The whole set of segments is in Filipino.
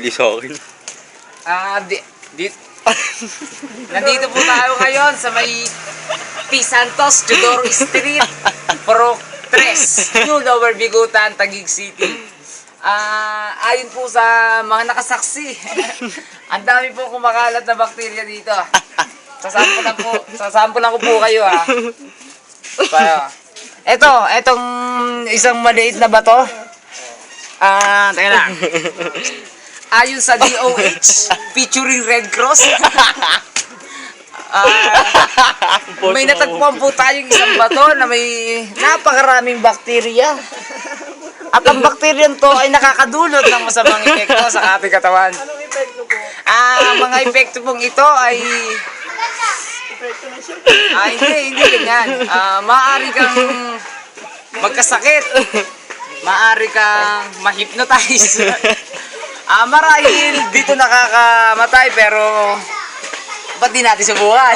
Hindi sa akin. Nandito po tayo ngayon sa may P. Santos, Teodoro Street, Pro 3, New Lower Bigutan, Taguig City. Ayon po sa mga nakasaksi, ang dami po kumakalat na bakterya dito. Sasampulan ko po kayo ha. Etong isang maliit na bato. Teka lang. Ayon sa DOH, featuring Red Cross, may natagpuan po tayong isang bato na may napakaraming bakterya. At ang bakteryan to ay nakakadulot ng masamang epekto sa ating katawan. Anong epekto po? Mga epekto pong ito ay... hindi ganyan. Maaari kang magkasakit. Maaari kang ma-hypnotize. Marahil dito nakakamatay pero ba't di natin subukan?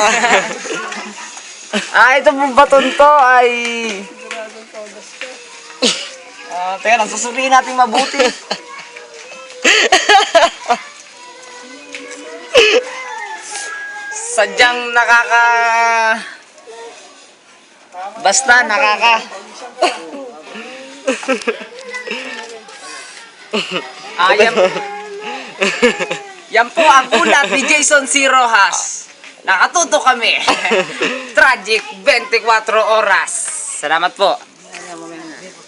Ito pong baton to ay... teka lang, susuriin natin mabuti. Sadyang basta nakaka... Yan po ang ulat ni Jason C. Rojas. Nakatuto kami. Tragic 24 oras. Salamat po.